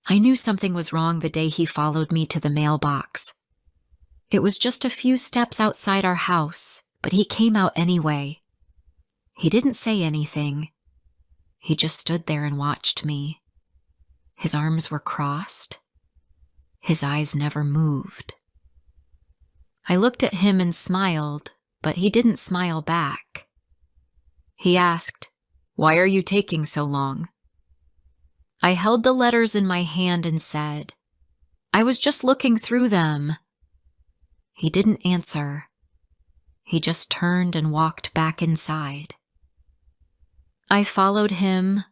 I knew something was wrong the day he followed me to the mailbox. It was just a few steps outside our house, but he came out anyway. He didn't say anything. He just stood there and watched me. His arms were crossed. His eyes never moved. I looked at him and smiled, but he didn't smile back. He asked, "Why are you taking so long?" I held the letters in my hand and said, "I was just looking through them." He didn't answer. He just turned and walked back inside. I followed him.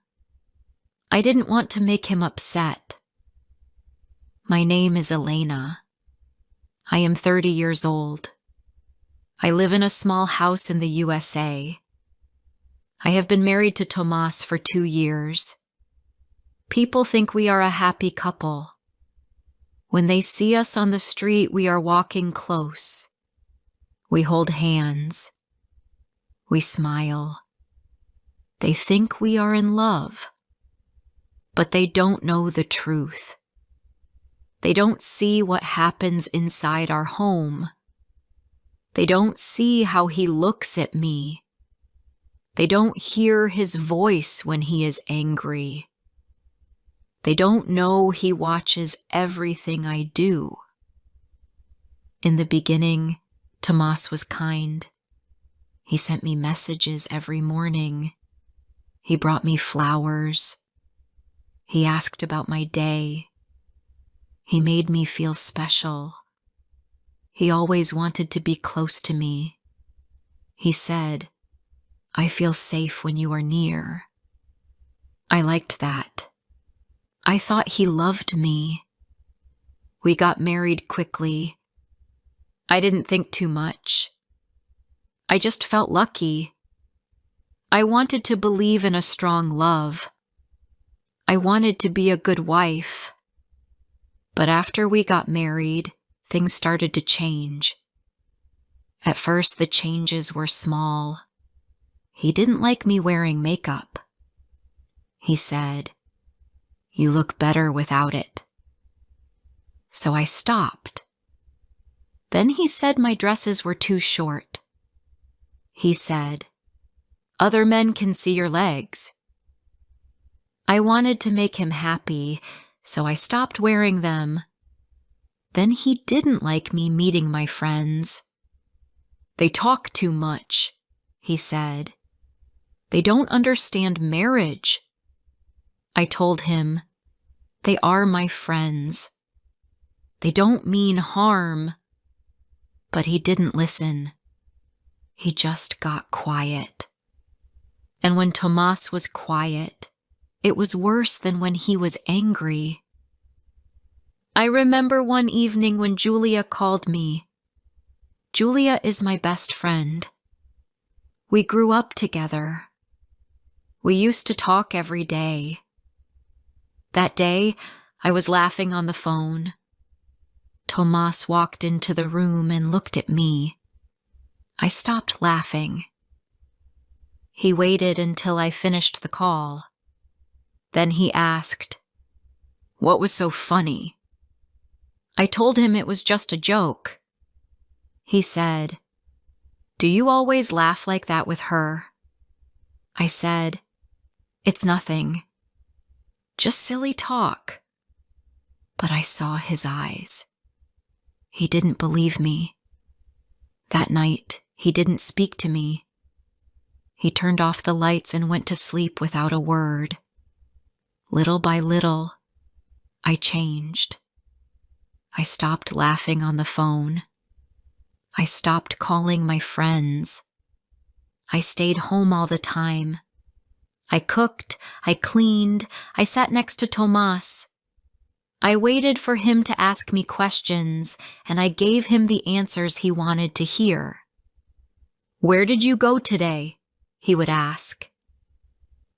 I didn't want to make him upset. My name is Elena. I am 30 years old. I live in a small house in the USA. I have been married to Tomas for 2 years. People think we are a happy couple. When they see us on the street, we are walking close. We hold hands. We smile. They think we are in love. But they don't know the truth. They don't see what happens inside our home. They don't see how he looks at me. They don't hear his voice when he is angry. They don't know he watches everything I do. In the beginning, Tomas was kind. He sent me messages every morning. He brought me flowers. He asked about my day. He made me feel special. He always wanted to be close to me. He said, "I feel safe when you are near." I liked that. I thought he loved me. We got married quickly. I didn't think too much. I just felt lucky. I wanted to believe in a strong love. I wanted to be a good wife. But after we got married, things started to change. At first, the changes were small. He didn't like me wearing makeup. He said, "You look better without it." So I stopped. Then he said my dresses were too short. He said, "Other men can see your legs." I wanted to make him happy, so I stopped wearing them. Then he didn't like me meeting my friends. "They talk too much," he said. "They don't understand marriage." I told him, "They are my friends. They don't mean harm." But he didn't listen. He just got quiet. And when Tomas was quiet, it was worse than when he was angry. I remember one evening when Julia called me. Julia is my best friend. We grew up together. We used to talk every day. That day, I was laughing on the phone. Tomas walked into the room and looked at me. I stopped laughing. He waited until I finished the call. Then he asked, "What was so funny?" I told him it was just a joke. He said, "Do you always laugh like that with her?" I said, "It's nothing. Just silly talk." But I saw his eyes. He didn't believe me. That night, he didn't speak to me. He turned off the lights and went to sleep without a word. Little by little, I changed. I stopped laughing on the phone. I stopped calling my friends. I stayed home all the time. I cooked, I cleaned, I sat next to Tomas. I waited for him to ask me questions, and I gave him the answers he wanted to hear. "Where did you go today?" he would ask.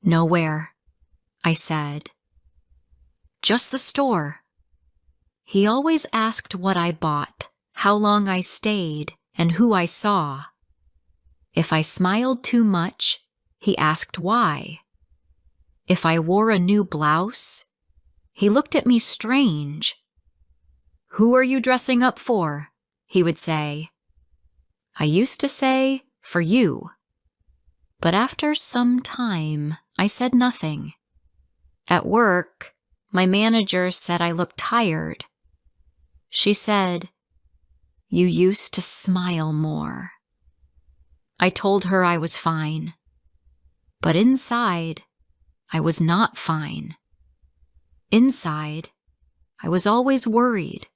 "Nowhere," I said. "Just the store." He always asked what I bought, how long I stayed, and who I saw. If I smiled too much, he asked why. If I wore a new blouse, He looked at me strange. "Who are you dressing up for?" he would say. I used to say, "For you." But after some time, I said nothing. At work, my manager said I looked tired. She said, "You used to smile more." I told her I was fine. But inside, I was not fine. Inside, I was always worried.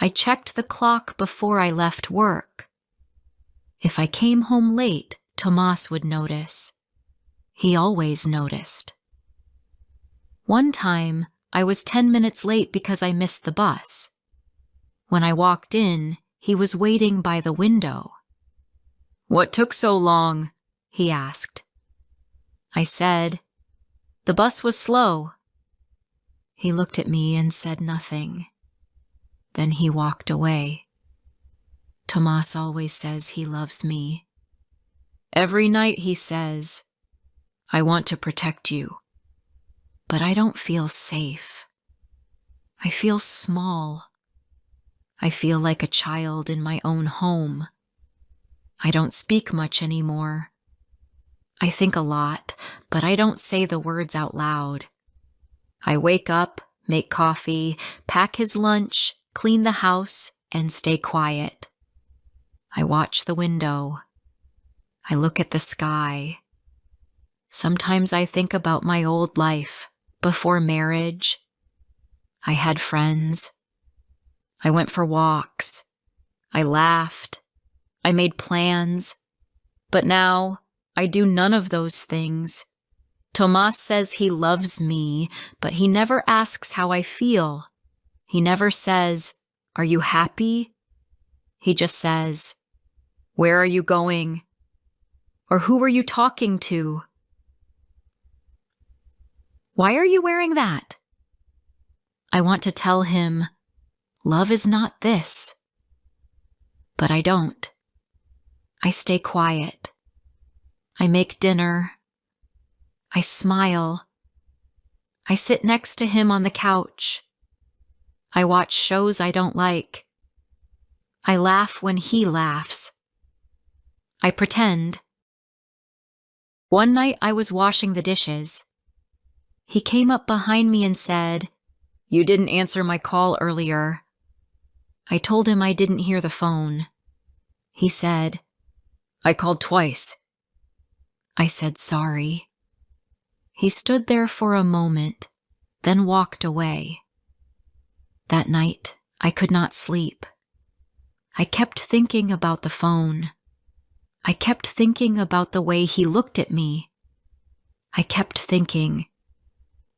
I checked the clock before I left work. If I came home late, Tomas would notice. He always noticed. One time, I was 10 minutes late because I missed the bus. When I walked in, he was waiting by the window. "What took so long?" he asked. I said, "The bus was slow." He looked at me and said nothing. Then he walked away. Tomas always says he loves me. Every night he says, "I want to protect you." But I don't feel safe. I feel small. I feel like a child in my own home. I don't speak much anymore. I think a lot, but I don't say the words out loud. I wake up, make coffee, pack his lunch, clean the house, and stay quiet. I watch the window. I look at the sky. Sometimes I think about my old life, before marriage. I had friends. I went for walks. I laughed. I made plans. But now, I do none of those things. Tomas says he loves me, but he never asks how I feel. He never says, "Are you happy?" He just says, "Where are you going?" Or "Who are you talking to?" "Why are you wearing that?" I want to tell him, love is not this. But I don't. I stay quiet. I make dinner. I smile. I sit next to him on the couch. I watch shows I don't like. I laugh when he laughs. I pretend. One night I was washing the dishes. He came up behind me and said, "You didn't answer my call earlier." I told him I didn't hear the phone. He said, "I called twice." I said sorry. He stood there for a moment, then walked away. That night, I could not sleep. I kept thinking about the phone. I kept thinking about the way he looked at me. I kept thinking,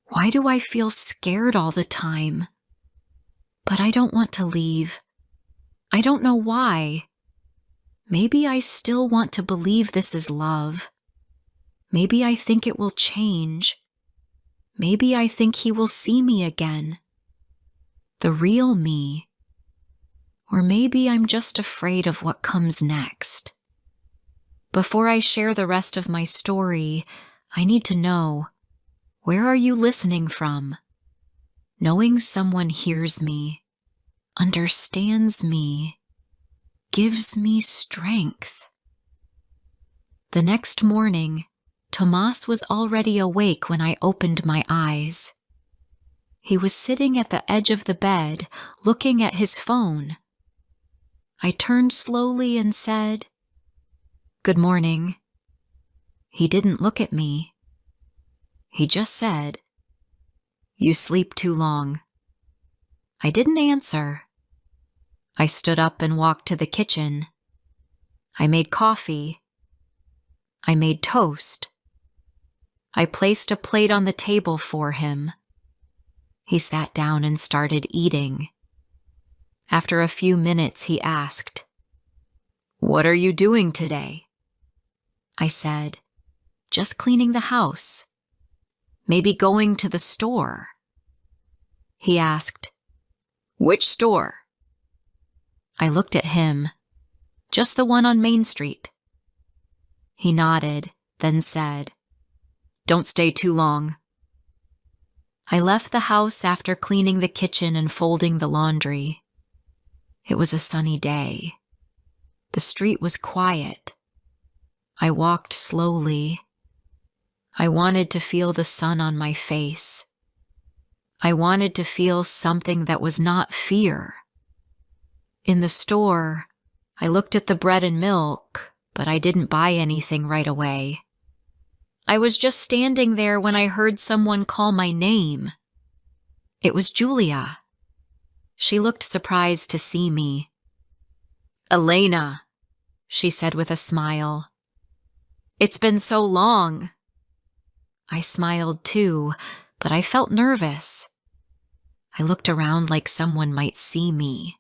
why do I feel scared all the time? But I don't want to leave. I don't know why. Maybe I still want to believe this is love. Maybe I think it will change. Maybe I think he will see me again. The real me. Or maybe I'm just afraid of what comes next. Before I share the rest of my story, I need to know, where are you listening from? Knowing someone hears me, understands me, gives me strength. The next morning, Tomas was already awake when I opened my eyes. He was sitting at the edge of the bed, looking at his phone. I turned slowly and said, "Good morning." He didn't look at me. He just said, "You sleep too long." I didn't answer. I stood up and walked to the kitchen. I made coffee. I made toast. I placed a plate on the table for him. He sat down and started eating. After a few minutes, he asked, "What are you doing today?" I said, "Just cleaning the house. Maybe going to the store." He asked, "Which store?" I looked at him. "Just the one on Main Street." He nodded, then said, "Don't stay too long." I left the house after cleaning the kitchen and folding the laundry. It was a sunny day. The street was quiet. I walked slowly. I wanted to feel the sun on my face. I wanted to feel something that was not fear. In the store, I looked at the bread and milk, but I didn't buy anything right away. I was just standing there when I heard someone call my name. It was Julia. She looked surprised to see me. "Elena," she said with a smile. "It's been so long." I smiled too, but I felt nervous. I looked around like someone might see me.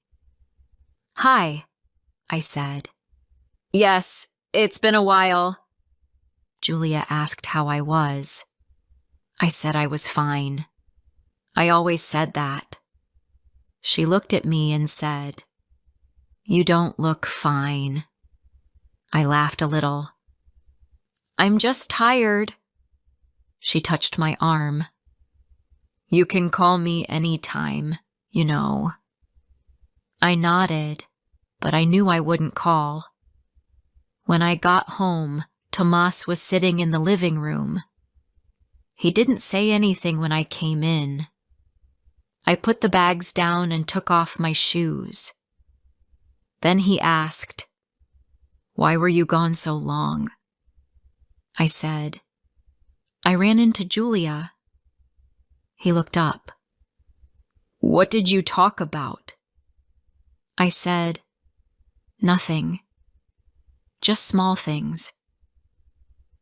"Hi," I said. "Yes, it's been a while." Julia asked how I was. I said I was fine. I always said that. She looked at me and said, "You don't look fine." I laughed a little. "I'm just tired." She touched my arm. "You can call me anytime, you know." I nodded, but I knew I wouldn't call. When I got home, Tomas was sitting in the living room. He didn't say anything when I came in. I put the bags down and took off my shoes. Then he asked, "Why were you gone so long?" I said, "I ran into Julia." He looked up. "What did you talk about?" I said, "Nothing. Just small things."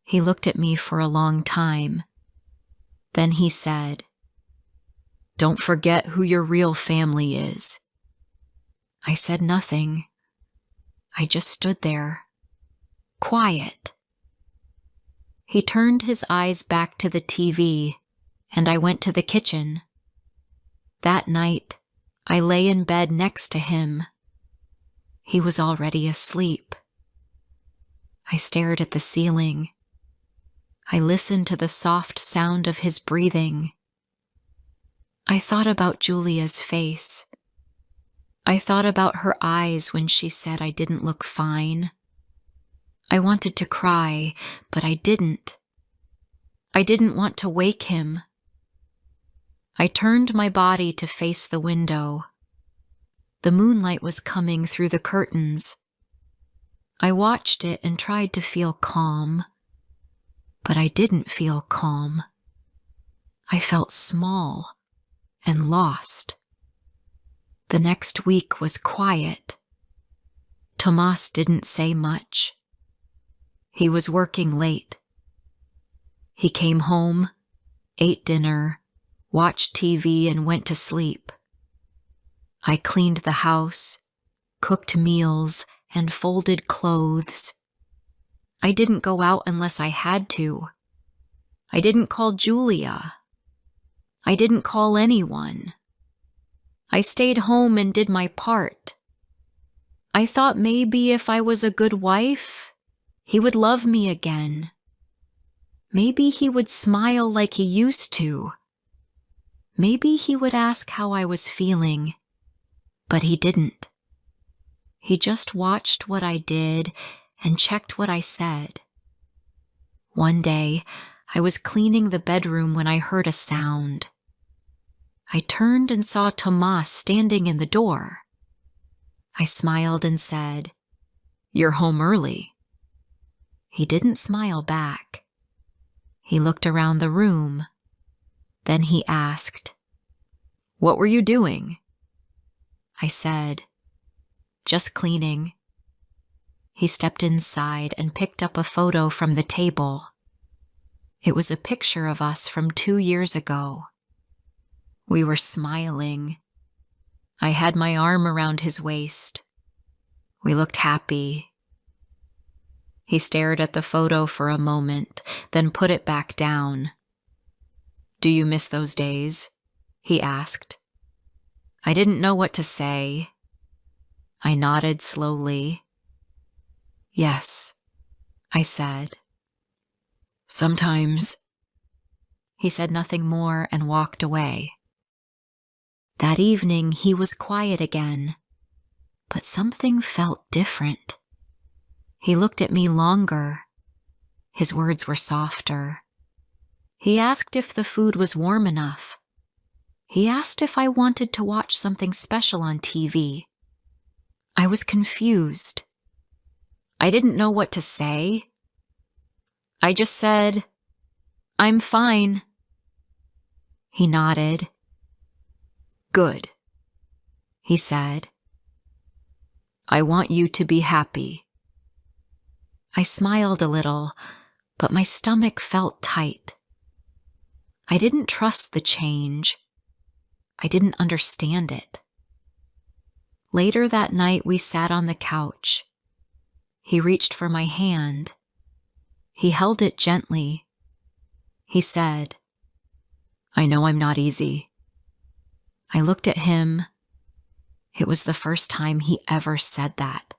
He looked at me for a long time. Then he said, "Don't forget who your real family is." I said nothing. I just stood there, quiet. He turned his eyes back to the TV, and I went to the kitchen. That night, I lay in bed next to him. He was already asleep. I stared at the ceiling. I listened to the soft sound of his breathing. I thought about Julia's face. I thought about her eyes when she said I didn't look fine. I wanted to cry, but I didn't. I didn't want to wake him. I turned my body to face the window. The moonlight was coming through the curtains. I watched it and tried to feel calm, but I didn't feel calm. I felt small and lost. The next week was quiet. Tomas didn't say much. He was working late. He came home, ate dinner, watched TV, and went to sleep. I cleaned the house, cooked meals, and folded clothes. I didn't go out unless I had to. I didn't call Julia. I didn't call anyone. I stayed home and did my part. I thought maybe if I was a good wife, he would love me again. Maybe he would smile like he used to. Maybe he would ask how I was feeling, but he didn't. He just watched what I did and checked what I said. One day, I was cleaning the bedroom when I heard a sound. I turned and saw Tomas standing in the door. I smiled and said, "You're home early." He didn't smile back. He looked around the room. Then he asked, "What were you doing?" I said, "Just cleaning." He stepped inside and picked up a photo from the table. It was a picture of us from 2 years ago. We were smiling. I had my arm around his waist. We looked happy. He stared at the photo for a moment, then put it back down. "Do you miss those days?" he asked. I didn't know what to say. I nodded slowly. "Yes," I said. "Sometimes He said nothing more and walked away. That evening, he was quiet again, but something felt different. He looked at me longer. His words were softer. He asked if the food was warm enough. He asked if I wanted to watch something special on TV. I was confused. I didn't know what to say. I just said, "I'm fine." He nodded. "Good," he said. "I want you to be happy." I smiled a little, but my stomach felt tight. I didn't trust the change. I didn't understand it. Later that night, we sat on the couch. He reached for my hand. He held it gently. He said, "I know I'm not easy." I looked at him. It was the first time he ever said that.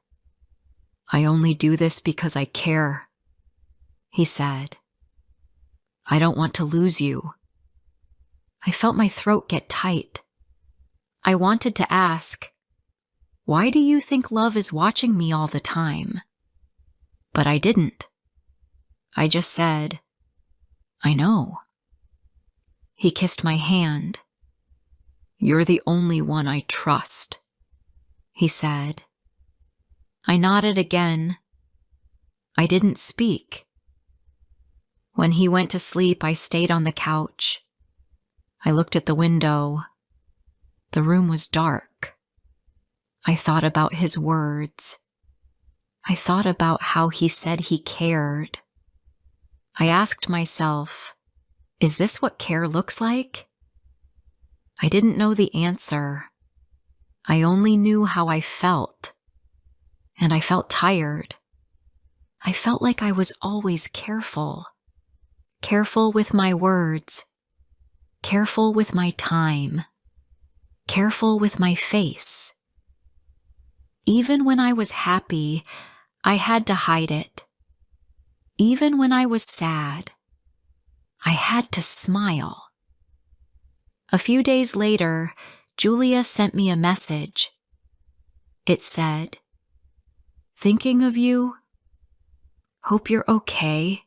"I only do this because I care," he said. "I don't want to lose you." I felt my throat get tight. I wanted to ask, "Why do you think love is watching me all the time?" But I didn't. I just said, "I know." He kissed my hand. "You're the only one I trust," he said. I nodded again. I didn't speak. When he went to sleep, I stayed on the couch. I looked at the window. The room was dark. I thought about his words. I thought about how he said he cared. I asked myself, is this what care looks like? I didn't know the answer. I only knew how I felt. And I felt tired. I felt like I was always careful. Careful with my words. Careful with my time. Careful with my face. Even when I was happy, I had to hide it. Even when I was sad, I had to smile. A few days later, Julia sent me a message. It said, "Thinking of you. Hope you're okay."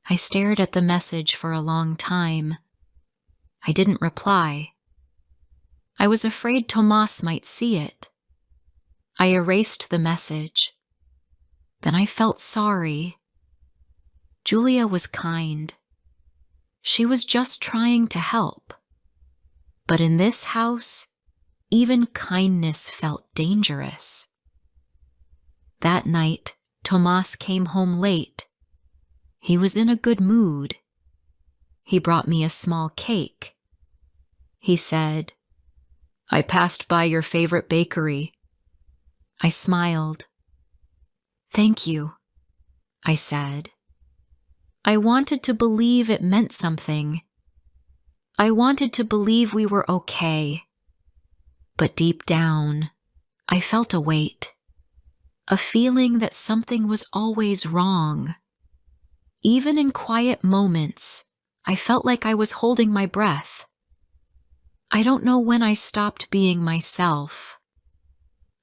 I stared at the message for a long time. I didn't reply. I was afraid Tomas might see it. I erased the message. Then I felt sorry. Julia was kind. She was just trying to help. But in this house, even kindness felt dangerous. That night, Tomas came home late. He was in a good mood. He brought me a small cake. He said, "I passed by your favorite bakery." I smiled. "Thank you," I said. I wanted to believe it meant something. I wanted to believe we were okay. But deep down, I felt a weight. A feeling that something was always wrong. Even in quiet moments, I felt like I was holding my breath. I don't know when I stopped being myself.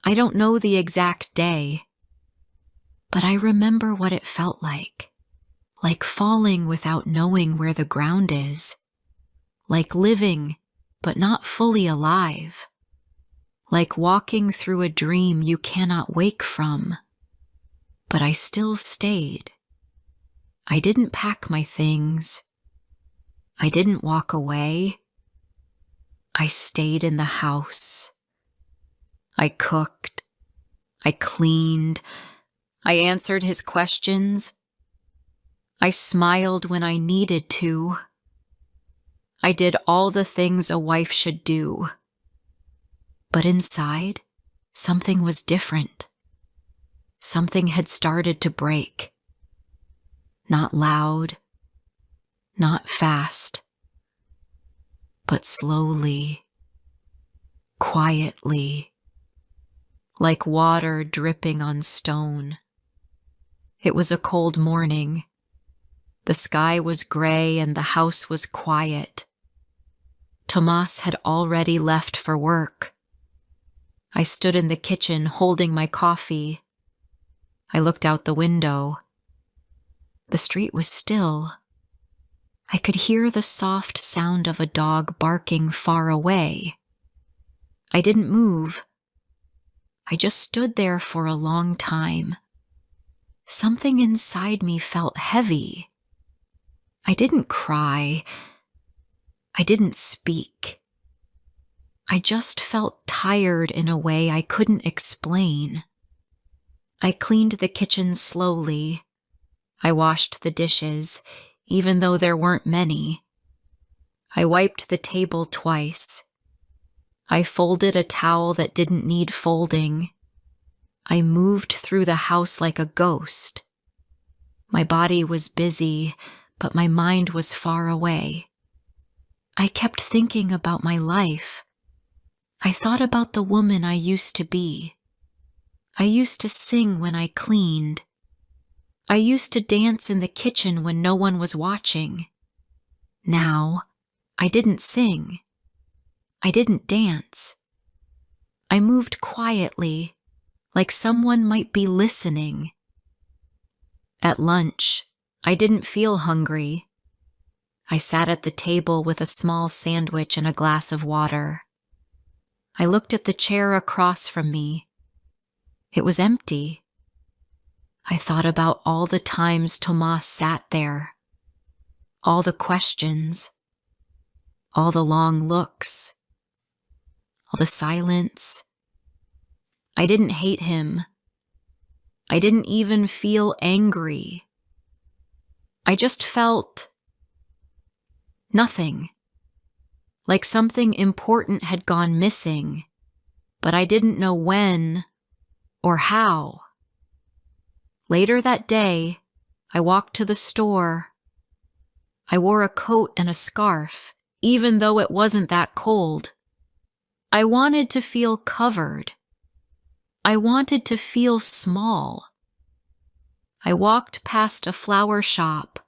I don't know the exact day. But I remember what it felt like falling without knowing where the ground is. Like living, but not fully alive. Like walking through a dream you cannot wake from. But I still stayed. I didn't pack my things. I didn't walk away. I stayed in the house. I cooked. I cleaned. I answered his questions. I smiled when I needed to. I did all the things a wife should do. But inside, something was different. Something had started to break. Not loud, not fast, but slowly, quietly, like water dripping on stone. It was a cold morning. The sky was gray and the house was quiet. Tomas had already left for work. I stood in the kitchen holding my coffee. I looked out the window. The street was still. I could hear the soft sound of a dog barking far away. I didn't move. I just stood there for a long time. Something inside me felt heavy. I didn't cry. I didn't speak. I just felt tired in a way I couldn't explain. I cleaned the kitchen slowly. I washed the dishes, even though there weren't many. I wiped the table twice. I folded a towel that didn't need folding. I moved through the house like a ghost. My body was busy, but my mind was far away. I kept thinking about my life. I thought about the woman I used to be. I used to sing when I cleaned. I used to dance in the kitchen when no one was watching. Now, I didn't sing. I didn't dance. I moved quietly, like someone might be listening. At lunch, I didn't feel hungry. I sat at the table with a small sandwich and a glass of water. I looked at the chair across from me. It was empty. I thought about all the times Tomas sat there, all the questions, all the long looks, all the silence. I didn't hate him. I didn't even feel angry. I just felt nothing, like something important had gone missing, but I didn't know when or how. Later that day, I walked to the store. I wore a coat and a scarf, even though it wasn't that cold. I wanted to feel covered. I wanted to feel small. I walked past a flower shop.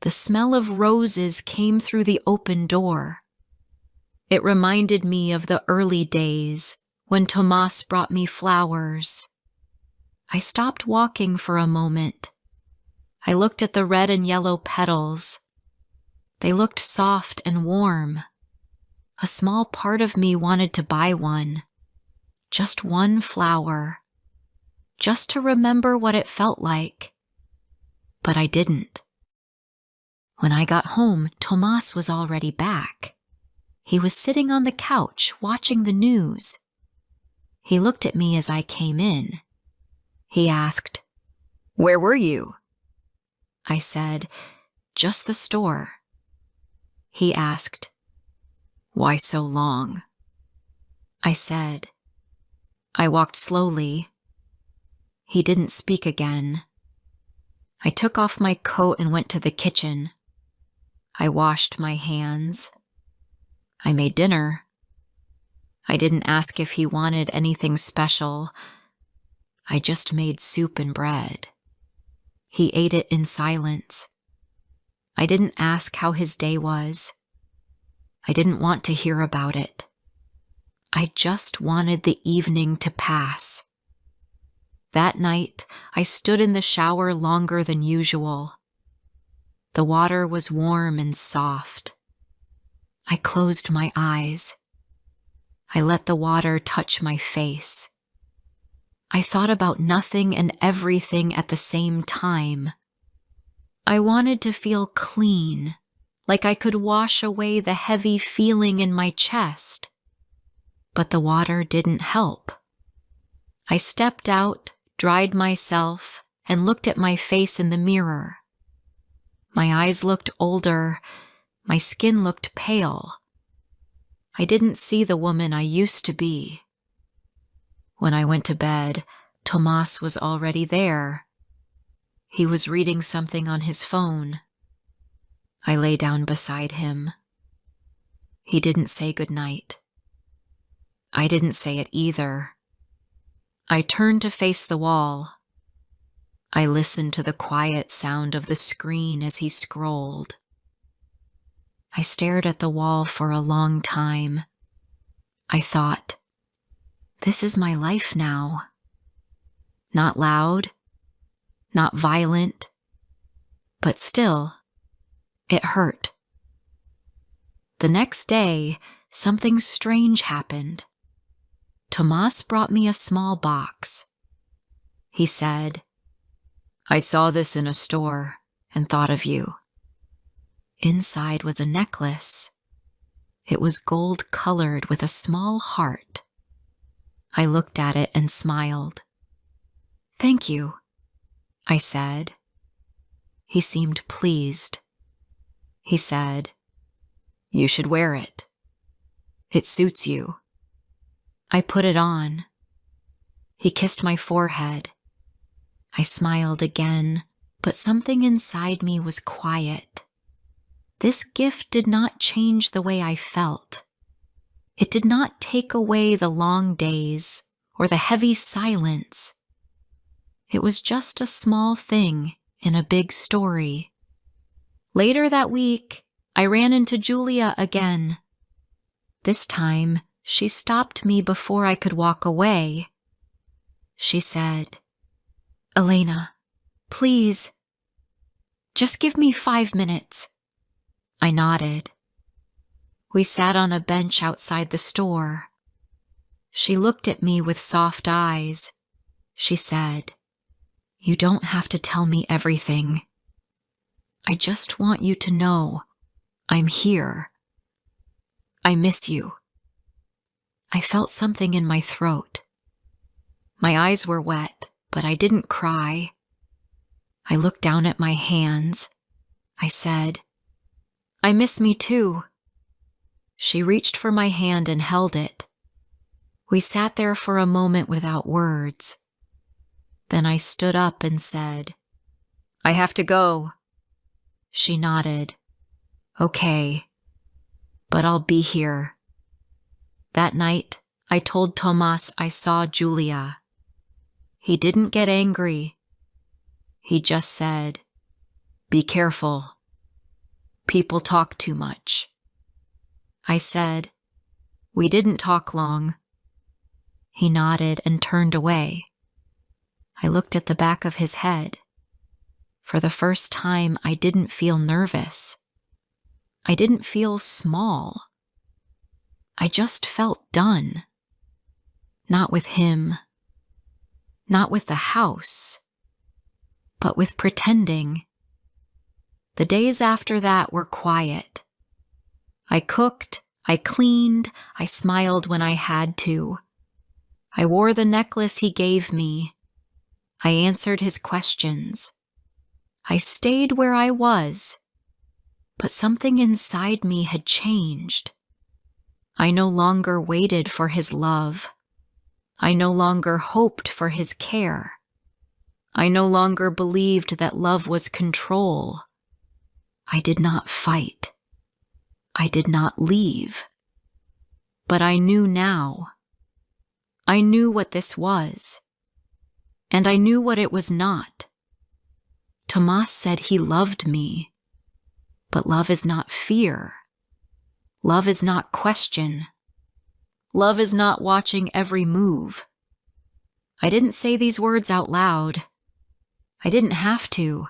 The smell of roses came through the open door. It reminded me of the early days when Tomas brought me flowers. I stopped walking for a moment. I looked at the red and yellow petals. They looked soft and warm. A small part of me wanted to buy one. Just one flower. Just to remember what it felt like. But I didn't. When I got home, Tomas was already back. He was sitting on the couch watching the news. He looked at me as I came in. He asked, "Where were you?" I said, "Just the store." He asked, "Why so long?" I said, "I walked slowly." He didn't speak again. I took off my coat and went to the kitchen. I washed my hands. I made dinner. I didn't ask if he wanted anything special. I just made soup and bread. He ate it in silence. I didn't ask how his day was. I didn't want to hear about it. I just wanted the evening to pass. That night, I stood in the shower longer than usual. The water was warm and soft. I closed my eyes. I let the water touch my face. I thought about nothing and everything at the same time. I wanted to feel clean, like I could wash away the heavy feeling in my chest. But the water didn't help. I stepped out, dried myself, and looked at my face in the mirror. My eyes looked older. My skin looked pale. I didn't see the woman I used to be. When I went to bed, Tomas was already there. He was reading something on his phone. I lay down beside him. He didn't say goodnight. I didn't say it either. I turned to face the wall. I listened to the quiet sound of the screen as he scrolled. I stared at the wall for a long time. I thought, this is my life now. Not loud, not violent, but still, it hurt. The next day, something strange happened. Tomas brought me a small box. He said, I saw this in a store and thought of you. Inside was a necklace. It was gold-colored with a small heart. I looked at it and smiled. Thank you, I said. He seemed pleased. He said, you should wear it. It suits you. I put it on. He kissed my forehead. I smiled again, but something inside me was quiet. This gift did not change the way I felt. It did not take away the long days or the heavy silence. It was just a small thing in a big story. Later that week, I ran into Julia again. This time, she stopped me before I could walk away. She said, Elena, please, just give me 5 minutes. I nodded. We sat on a bench outside the store. She looked at me with soft eyes. She said, you don't have to tell me everything. I just want you to know I'm here. I miss you. I felt something in my throat. My eyes were wet, but I didn't cry. I looked down at my hands. I said, I miss me too. She reached for my hand and held it. We sat there for a moment without words. Then I stood up and said, I have to go. She nodded. Okay, but I'll be here. That night, I told Tomas I saw Julia. He didn't get angry. He just said, be careful. People talk too much. I said, we didn't talk long. He nodded and turned away. I looked at the back of his head. For the first time, I didn't feel nervous. I didn't feel small. I just felt done. Not with him. Not with the house. But with pretending. The days after that were quiet. I cooked, I cleaned, I smiled when I had to. I wore the necklace he gave me. I answered his questions. I stayed where I was, but something inside me had changed. I no longer waited for his love. I no longer hoped for his care. I no longer believed that love was control. I did not fight. I did not leave. But I knew now. I knew what this was. And I knew what it was not. Tomas said he loved me. But love is not fear. Love is not question. Love is not watching every move. I didn't say these words out loud. I didn't have to.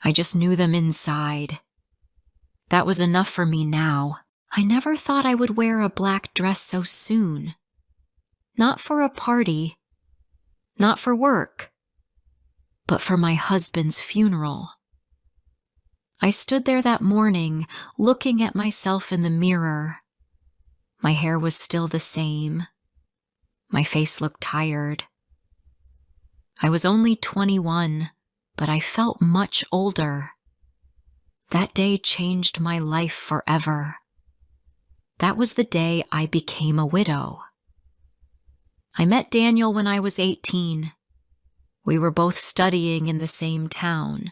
I just knew them inside. That was enough for me now. I never thought I would wear a black dress so soon. Not for a party. Not for work. But for my husband's funeral. I stood there that morning, looking at myself in the mirror. My hair was still the same. My face looked tired. I was only 21, but I felt much older. That day changed my life forever. That was the day I became a widow. I met Daniel when I was 18. We were both studying in the same town.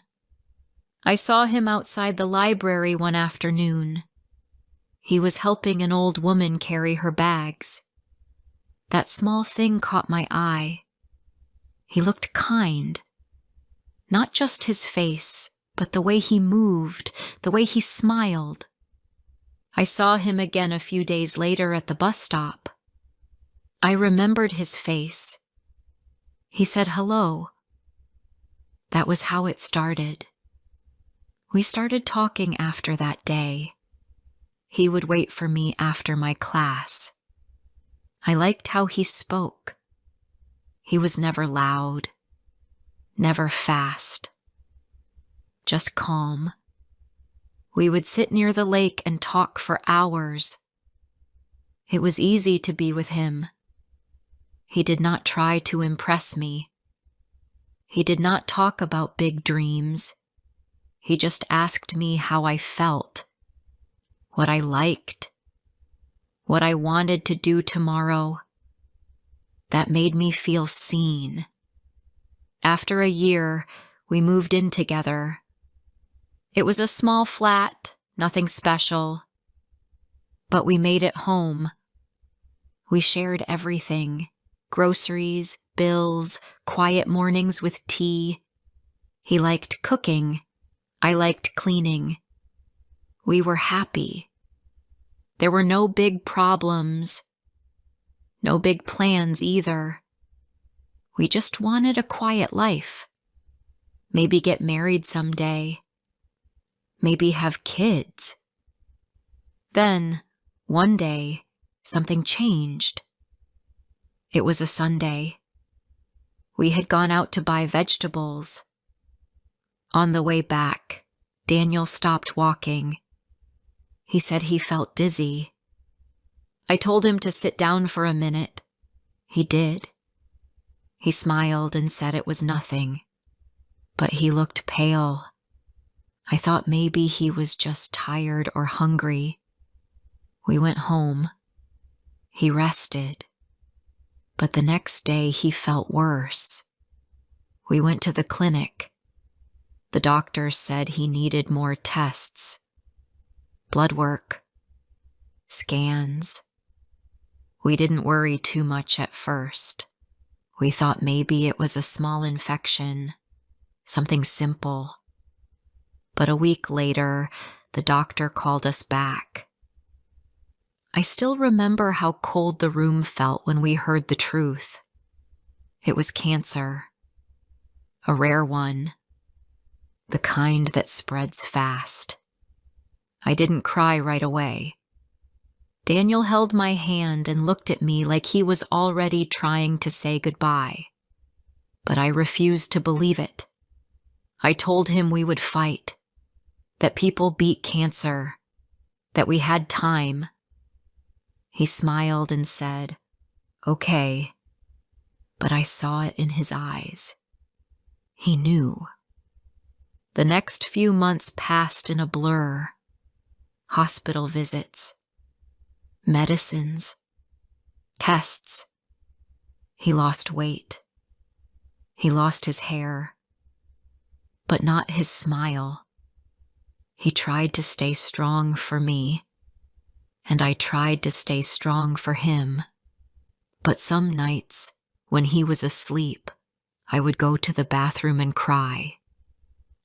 I saw him outside the library one afternoon. He was helping an old woman carry her bags. That small thing caught my eye. He looked kind. Not just his face, but the way he moved, the way he smiled. I saw him again a few days later at the bus stop. I remembered his face. He said hello. That was how it started. We started talking after that day. He would wait for me after my class. I liked how he spoke. He was never loud, never fast, just calm. We would sit near the lake and talk for hours. It was easy to be with him. He did not try to impress me. He did not talk about big dreams. He just asked me how I felt, what I liked, what I wanted to do tomorrow. That made me feel seen. After a year, we moved in together. It was a small flat, nothing special, but we made it home. We shared everything: groceries, bills, quiet mornings with tea. He liked cooking. I liked cleaning. We were happy. There were no big problems, no big plans either. We just wanted a quiet life. Maybe get married someday. Maybe have kids. Then, one day, something changed. It was a Sunday. We had gone out to buy vegetables. On the way back, Daniel stopped walking. He said he felt dizzy. I told him to sit down for a minute. He did. He smiled and said it was nothing, but he looked pale. I thought maybe he was just tired or hungry. We went home. He rested. But the next day he felt worse. We went to the clinic. The doctor said he needed more tests. Blood work. Scans. We didn't worry too much at first. We thought maybe it was a small infection, something simple. But a week later, the doctor called us back. I still remember how cold the room felt when we heard the truth. It was cancer. A rare one. The kind that spreads fast. I didn't cry right away. Daniel held my hand and looked at me like he was already trying to say goodbye. But I refused to believe it. I told him we would fight, that people beat cancer, that we had time. He smiled and said, "Okay," but I saw it in his eyes. He knew. The next few months passed in a blur. Hospital visits, medicines, tests. He lost weight. He lost his hair, but not his smile. He tried to stay strong for me, and I tried to stay strong for him. But some nights, when he was asleep, I would go to the bathroom and cry.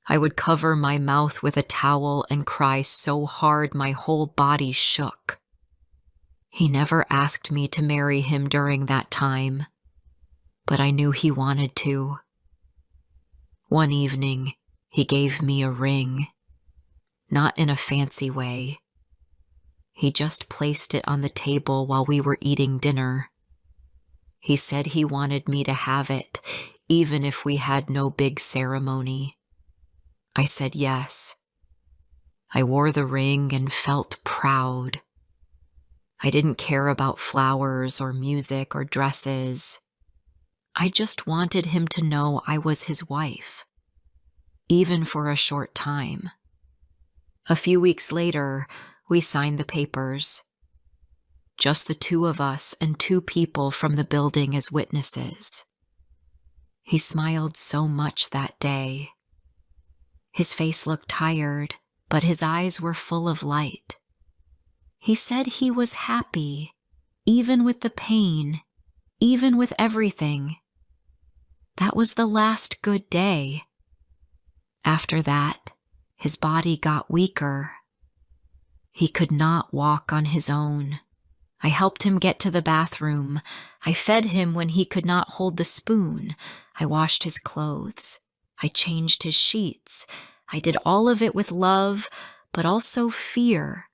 I would cover my mouth with a towel and cry so hard my whole body shook. He never asked me to marry him during that time, but I knew he wanted to. One evening, he gave me a ring, not in a fancy way. He just placed it on the table while we were eating dinner. He said he wanted me to have it, even if we had no big ceremony. I said yes. I wore the ring and felt proud. I didn't care about flowers or music or dresses. I just wanted him to know I was his wife, even for a short time. A few weeks later, we signed the papers. Just the two of us and 2 people from the building as witnesses. He smiled so much that day. His face looked tired, but his eyes were full of light. He said he was happy, even with the pain, even with everything. That was the last good day. After that, his body got weaker. He could not walk on his own. I helped him get to the bathroom. I fed him when he could not hold the spoon. I washed his clothes. I changed his sheets. I did all of it with love, but also fear.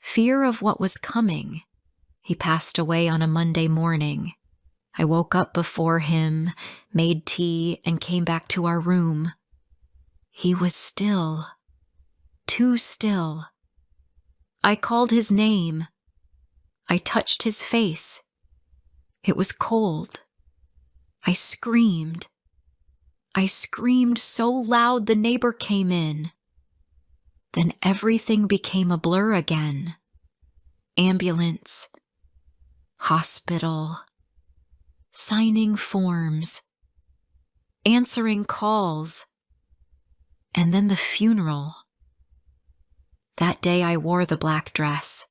Fear of what was coming. He passed away on a Monday morning. I woke up before him, made tea, and came back to our room. He was still. Too still. I called his name. I touched his face. It was cold. I screamed. I screamed so loud the neighbor came in. Then everything became a blur again. Ambulance. Hospital. Signing forms. Answering calls. And then the funeral. That day I wore the black dress.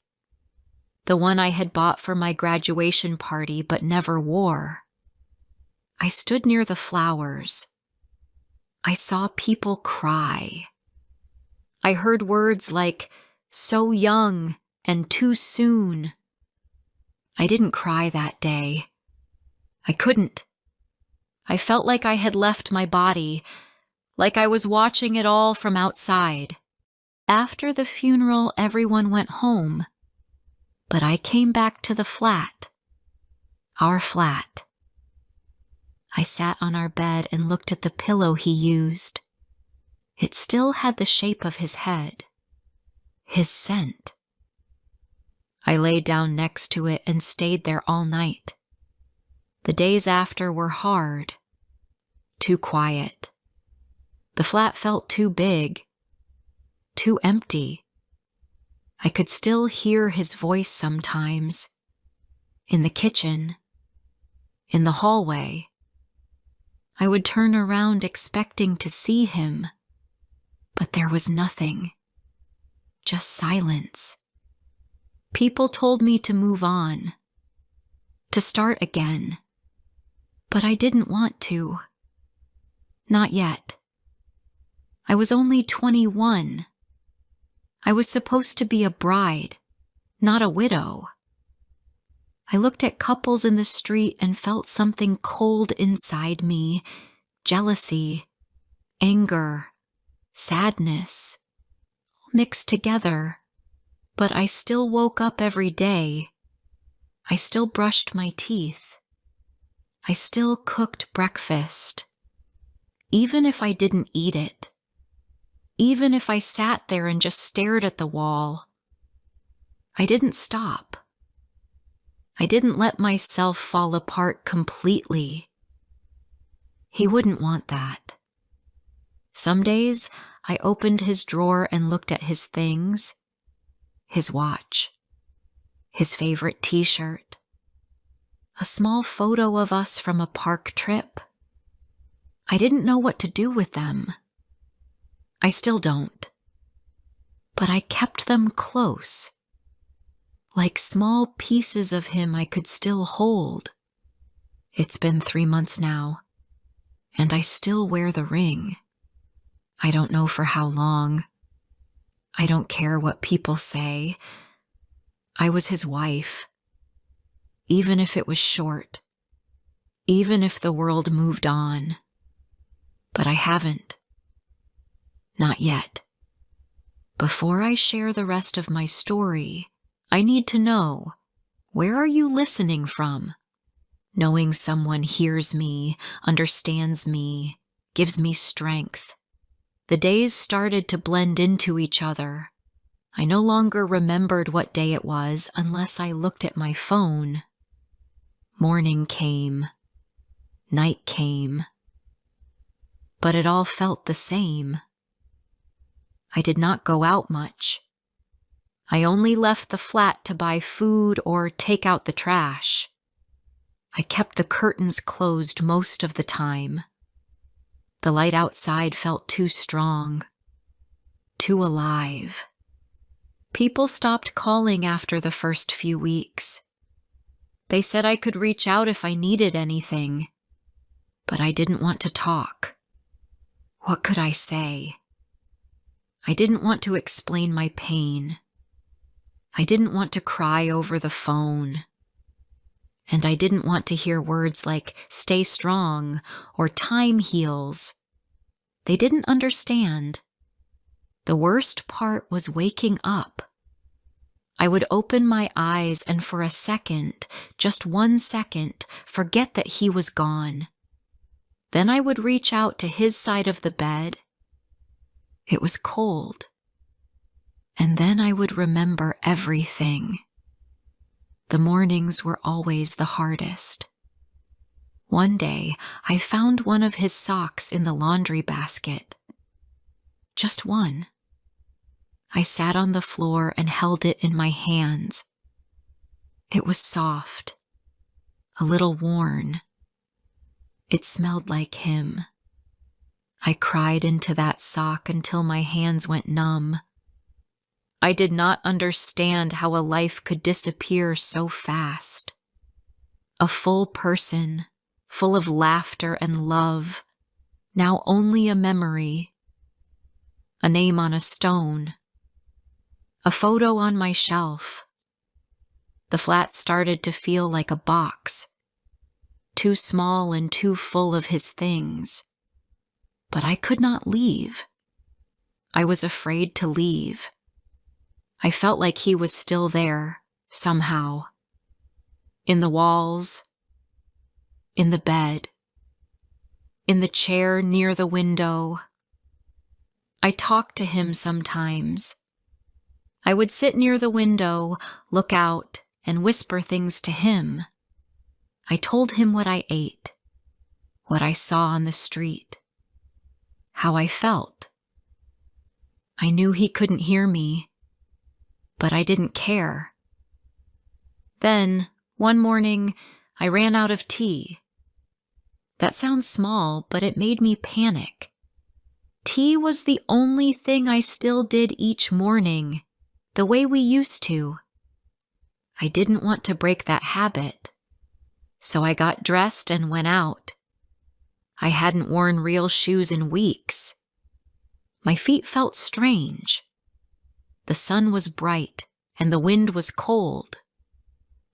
The one I had bought for my graduation party but never wore. I stood near the flowers. I saw people cry. I heard words like, so young and too soon. I didn't cry that day. I couldn't. I felt like I had left my body, like I was watching it all from outside. After the funeral, everyone went home. But I came back to the flat. Our flat. I sat on our bed and looked at the pillow he used. It still had the shape of his head. His scent. I lay down next to it and stayed there all night. The days after were hard. Too quiet. The flat felt too big. Too empty. I could still hear his voice sometimes. In the kitchen. In the hallway. I would turn around expecting to see him. But there was nothing. Just silence. People told me to move on. To start again. But I didn't want to. Not yet. I was only 21. I was supposed to be a bride, not a widow. I looked at couples in the street and felt something cold inside me, jealousy, anger, sadness, mixed together. But I still woke up every day. I still brushed my teeth. I still cooked breakfast. Even if I didn't eat it. Even if I sat there and just stared at the wall. I didn't stop. I didn't let myself fall apart completely. He wouldn't want that. Some days, I opened his drawer and looked at his things. His watch. His favorite t-shirt. A small photo of us from a park trip. I didn't know what to do with them. I still don't. But I kept them close. Like small pieces of him I could still hold. It's been 3 months now, and I still wear the ring. I don't know for how long. I don't care what people say. I was his wife. Even if it was short. Even if the world moved on. But I haven't. Not yet. Before I share the rest of my story, I need to know, where are you listening from? Knowing someone hears me, understands me, gives me strength. The days started to blend into each other. I no longer remembered what day it was unless I looked at my phone. Morning came. Night came. But it all felt the same. I did not go out much. I only left the flat to buy food or take out the trash. I kept the curtains closed most of the time. The light outside felt too strong, too alive. People stopped calling after the first few weeks. They said I could reach out if I needed anything, but I didn't want to talk. What could I say? I didn't want to explain my pain. I didn't want to cry over the phone. And I didn't want to hear words like stay strong or time heals. They didn't understand. The worst part was waking up. I would open my eyes and for a second, just 1 second, forget that he was gone. Then I would reach out to his side of the bed. It was cold. And then I would remember everything. The mornings were always the hardest. One day, I found one of his socks in the laundry basket. Just one. I sat on the floor and held it in my hands. It was soft, a little worn. It smelled like him. I cried into that sock until my hands went numb. I did not understand how a life could disappear so fast. A full person, full of laughter and love, now only a memory. A name on a stone. A photo on my shelf. The flat started to feel like a box, too small and too full of his things. But I could not leave. I was afraid to leave. I felt like he was still there, somehow. In the walls, in the bed, in the chair near the window. I talked to him sometimes. I would sit near the window, look out, and whisper things to him. I told him what I ate, what I saw on the street, how I felt. I knew he couldn't hear me, but I didn't care. Then, one morning, I ran out of tea. That sounds small, but it made me panic. Tea was the only thing I still did each morning, the way we used to. I didn't want to break that habit, so I got dressed and went out. I hadn't worn real shoes in weeks. My feet felt strange. The sun was bright and the wind was cold.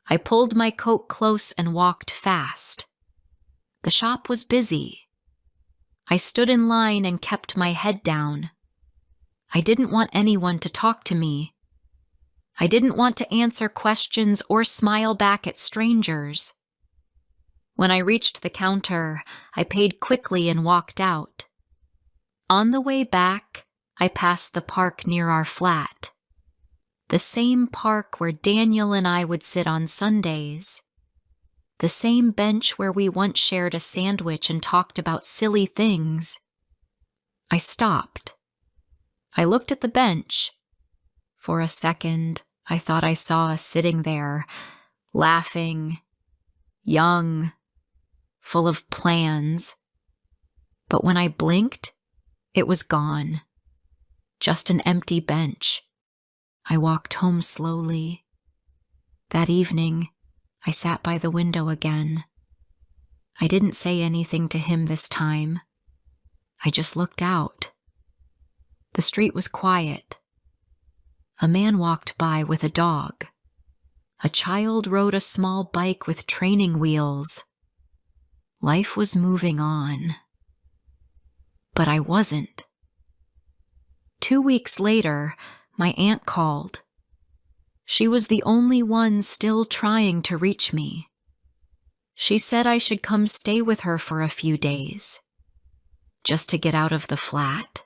I pulled my coat close and walked fast. The shop was busy. I stood in line and kept my head down. I didn't want anyone to talk to me. I didn't want to answer questions or smile back at strangers. When I reached the counter, I paid quickly and walked out. On the way back, I passed the park near our flat. The same park where Daniel and I would sit on Sundays. The same bench where we once shared a sandwich and talked about silly things. I stopped. I looked at the bench. For a second, I thought I saw us sitting there, laughing, young, full of plans. But when I blinked, it was gone. Just an empty bench. I walked home slowly. That evening, I sat by the window again. I didn't say anything to him this time. I just looked out. The street was quiet. A man walked by with a dog. A child rode a small bike with training wheels. Life was moving on. But I wasn't. 2 weeks later, my aunt called. She was the only one still trying to reach me. She said I should come stay with her for a few days, just to get out of the flat.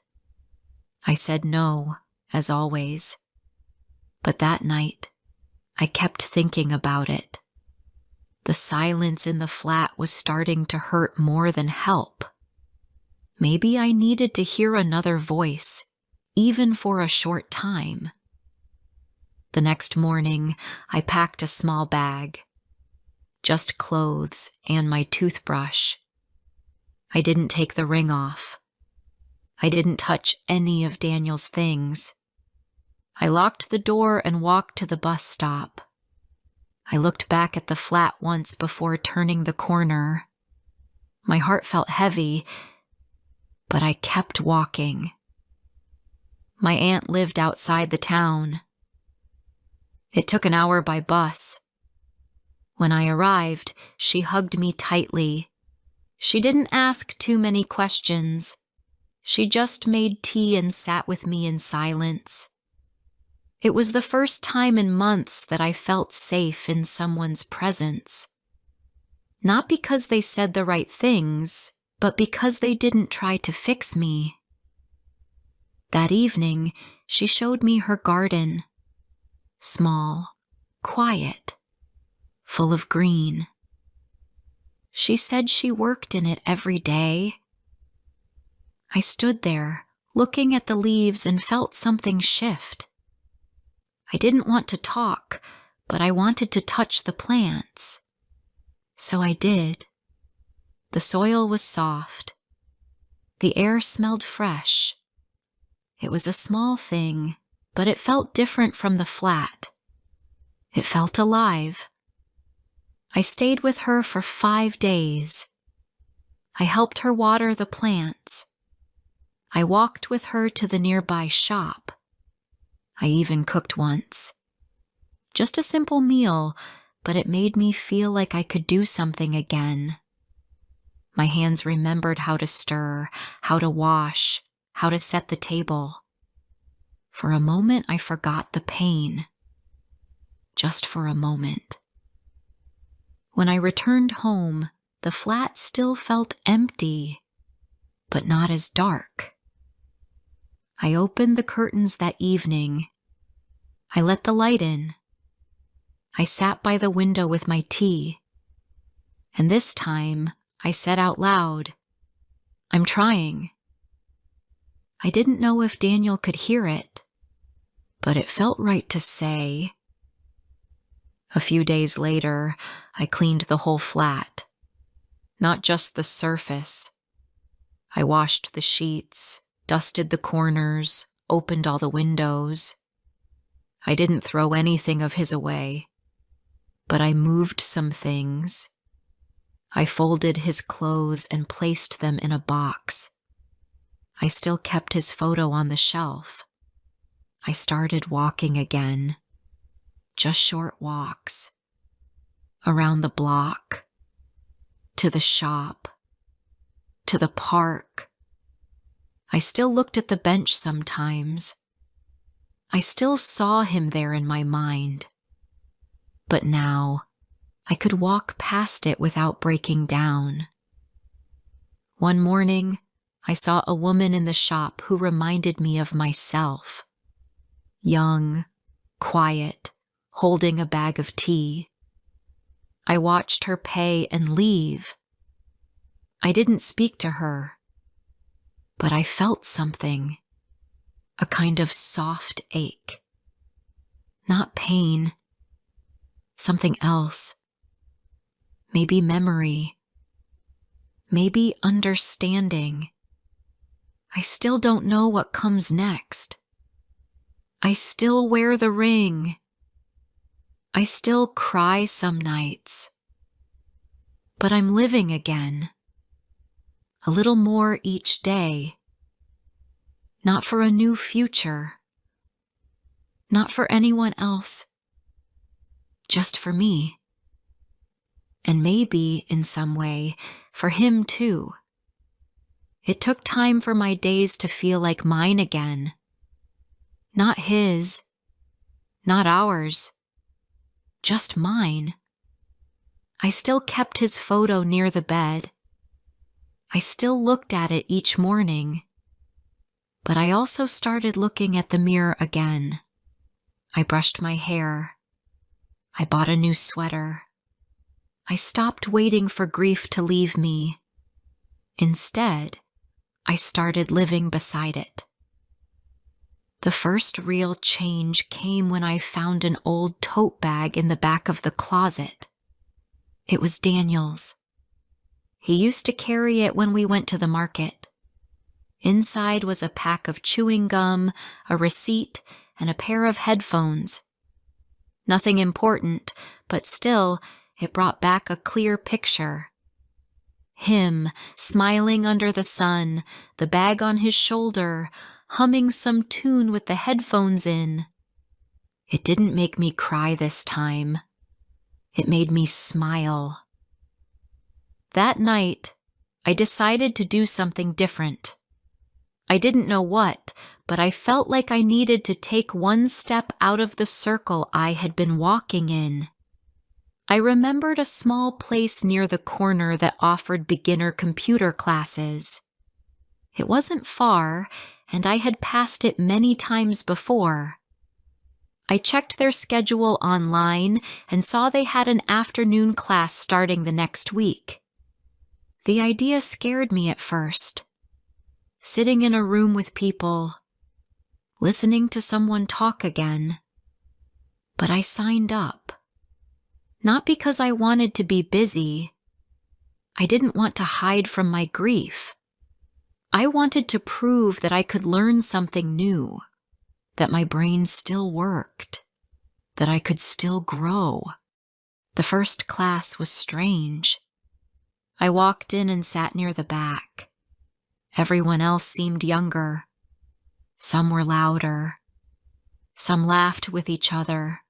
I said no, as always. But that night, I kept thinking about it. The silence in the flat was starting to hurt more than help. Maybe I needed to hear another voice, even for a short time. The next morning, I packed a small bag. Just clothes and my toothbrush. I didn't take the ring off. I didn't touch any of Daniel's things. I locked the door and walked to the bus stop. I looked back at the flat once before turning the corner. My heart felt heavy, but I kept walking. My aunt lived outside the town. It took an hour by bus. When I arrived, she hugged me tightly. She didn't ask too many questions. She just made tea and sat with me in silence. It was the first time in months that I felt safe in someone's presence. Not because they said the right things, but because they didn't try to fix me. That evening, she showed me her garden. Small, quiet, full of green. She said she worked in it every day. I stood there, looking at the leaves, and felt something shift. I didn't want to talk, but I wanted to touch the plants. So I did. The soil was soft. The air smelled fresh. It was a small thing, but it felt different from the flat. It felt alive. I stayed with her for 5 days. I helped her water the plants. I walked with her to the nearby shop. I even cooked once. Just a simple meal, but it made me feel like I could do something again. My hands remembered how to stir, how to wash, how to set the table. For a moment, I forgot the pain. Just for a moment. When I returned home, the flat still felt empty, but not as dark. I opened the curtains that evening. I let the light in. I sat by the window with my tea. And this time, I said out loud, "I'm trying." I didn't know if Daniel could hear it, but it felt right to say. A few days later, I cleaned the whole flat. Not just the surface. I washed the sheets, dusted the corners, opened all the windows. I didn't throw anything of his away, but I moved some things. I folded his clothes and placed them in a box. I still kept his photo on the shelf. I started walking again. Just short walks. Around the block. To the shop. To the park. I still looked at the bench sometimes. I still saw him there in my mind. But now, I could walk past it without breaking down. One morning, I saw a woman in the shop who reminded me of myself. Young, quiet, holding a bag of tea. I watched her pay and leave. I didn't speak to her, but I felt something, a kind of soft ache. Not pain, something else. Maybe memory, maybe understanding. I still don't know what comes next. I still wear the ring. I still cry some nights. But I'm living again. A little more each day. Not for a new future. Not for anyone else. Just for me. And maybe, in some way, for him too. It took time for my days to feel like mine again. Not his. Not ours. Just mine. I still kept his photo near the bed. I still looked at it each morning. But I also started looking at the mirror again. I brushed my hair. I bought a new sweater. I stopped waiting for grief to leave me. Instead, I started living beside it. The first real change came when I found an old tote bag in the back of the closet. It was Daniel's. He used to carry it when we went to the market. Inside was a pack of chewing gum, a receipt, and a pair of headphones. Nothing important, but still, it brought back a clear picture. Him, smiling under the sun, the bag on his shoulder, humming some tune with the headphones in. It didn't make me cry this time. It made me smile. That night, I decided to do something different. I didn't know what, but I felt like I needed to take one step out of the circle I had been walking in. I remembered a small place near the corner that offered beginner computer classes. It wasn't far, and I had passed it many times before. I checked their schedule online and saw they had an afternoon class starting the next week. The idea scared me at first. Sitting in a room with people, listening to someone talk again. But I signed up. Not because I wanted to be busy. I didn't want to hide from my grief. I wanted to prove that I could learn something new, that my brain still worked, that I could still grow. The first class was strange. I walked in and sat near the back. Everyone else seemed younger. Some were louder. Some laughed with each other.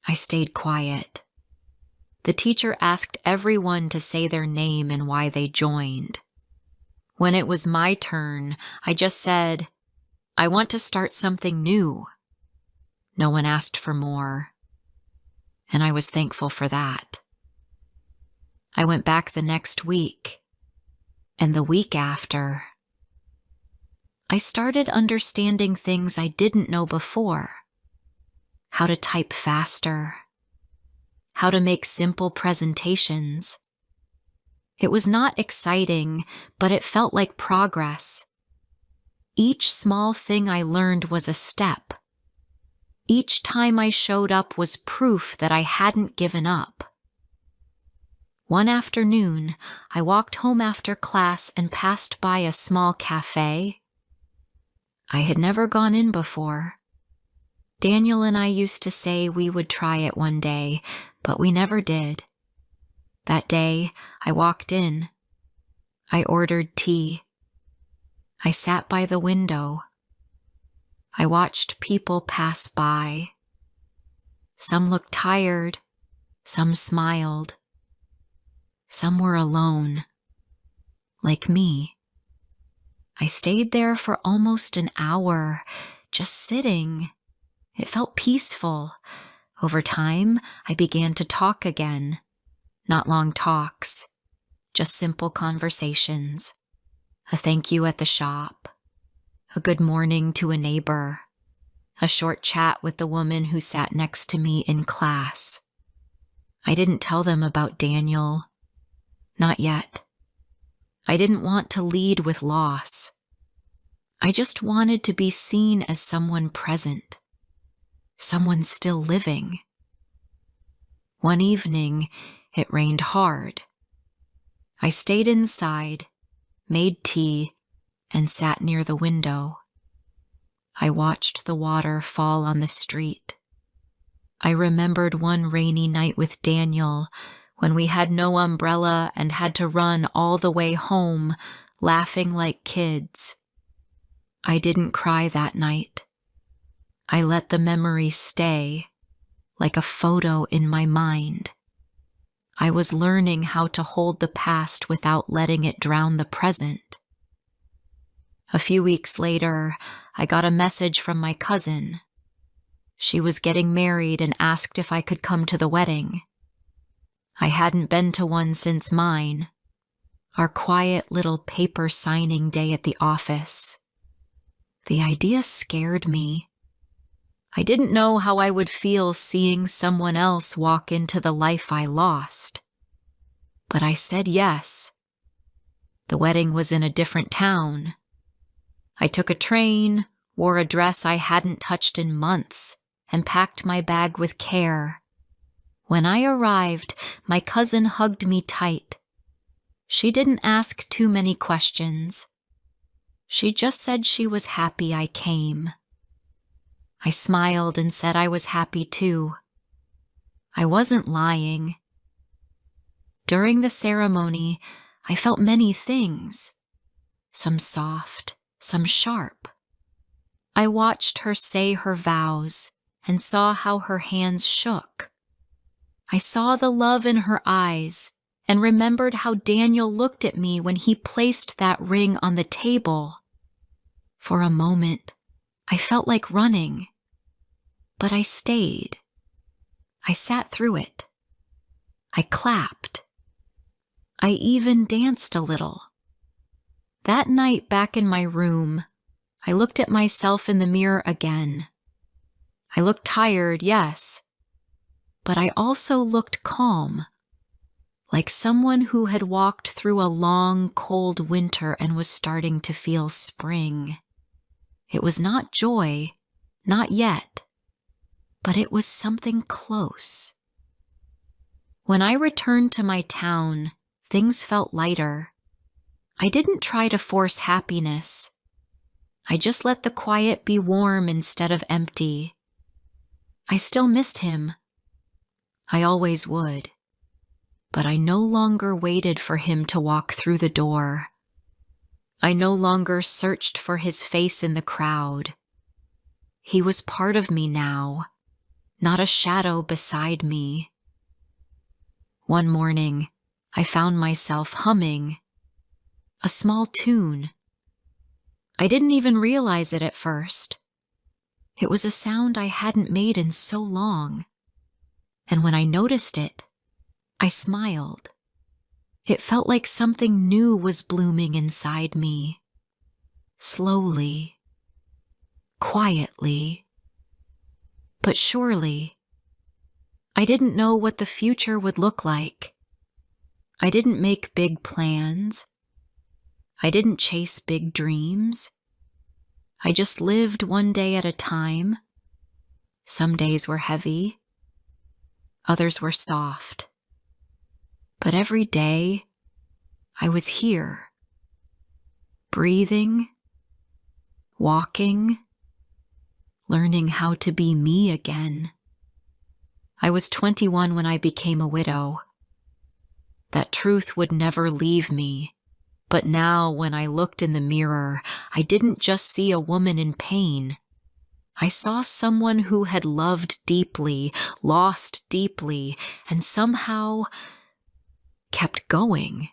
I stayed quiet. The teacher asked everyone to say their name and why they joined. When it was my turn, I just said, "I want to start something new." No one asked for more, and I was thankful for that. I went back the next week, and the week after. I started understanding things I didn't know before. How to type faster. How to make simple presentations. It was not exciting, but it felt like progress. Each small thing I learned was a step. Each time I showed up was proof that I hadn't given up. One afternoon, I walked home after class and passed by a small cafe. I had never gone in before. Daniel and I used to say we would try it one day, but we never did. That day, I walked in. I ordered tea. I sat by the window. I watched people pass by. Some looked tired. Some smiled. Some were alone, like me. I stayed there for almost an hour, just sitting. It felt peaceful. Over time, I began to talk again. Not long talks, just simple conversations. A thank you at the shop. A good morning to a neighbor. A short chat with the woman who sat next to me in class. I didn't tell them about Daniel. Not yet. I didn't want to lead with loss. I just wanted to be seen as someone present. Someone still living. One evening, it rained hard. I stayed inside, made tea, and sat near the window. I watched the water fall on the street. I remembered one rainy night with Daniel when we had no umbrella and had to run all the way home, laughing like kids. I didn't cry that night. I let the memory stay, like a photo in my mind. I was learning how to hold the past without letting it drown the present. A few weeks later, I got a message from my cousin. She was getting married and asked if I could come to the wedding. I hadn't been to one since mine, our quiet little paper signing day at the office. The idea scared me. I didn't know how I would feel seeing someone else walk into the life I lost. But I said yes. The wedding was in a different town. I took a train, wore a dress I hadn't touched in months, and packed my bag with care. When I arrived, my cousin hugged me tight. She didn't ask too many questions. She just said she was happy I came. I smiled and said I was happy too. I wasn't lying. During the ceremony, I felt many things. Some soft, some sharp. I watched her say her vows and saw how her hands shook. I saw the love in her eyes and remembered how Daniel looked at me when he placed that ring on the table. For a moment, I felt like running, but I stayed. I sat through it. I clapped. I even danced a little. That night back in my room, I looked at myself in the mirror again. I looked tired, yes, but I also looked calm, like someone who had walked through a long, cold winter and was starting to feel spring. It was not joy, not yet, but it was something close. When I returned to my town, things felt lighter. I didn't try to force happiness. I just let the quiet be warm instead of empty. I still missed him. I always would. But I no longer waited for him to walk through the door. I no longer searched for his face in the crowd. He was part of me now, not a shadow beside me. One morning, I found myself humming a small tune. I didn't even realize it at first. It was a sound I hadn't made in so long. And when I noticed it, I smiled. It felt like something new was blooming inside me. Slowly, quietly, but surely. I didn't know what the future would look like. I didn't make big plans. I didn't chase big dreams. I just lived one day at a time. Some days were heavy. Others were soft. But every day, I was here, breathing, walking, learning how to be me again. I was 21 when I became a widow. That truth would never leave me. But now, when I looked in the mirror, I didn't just see a woman in pain. I saw someone who had loved deeply, lost deeply, and somehow kept going.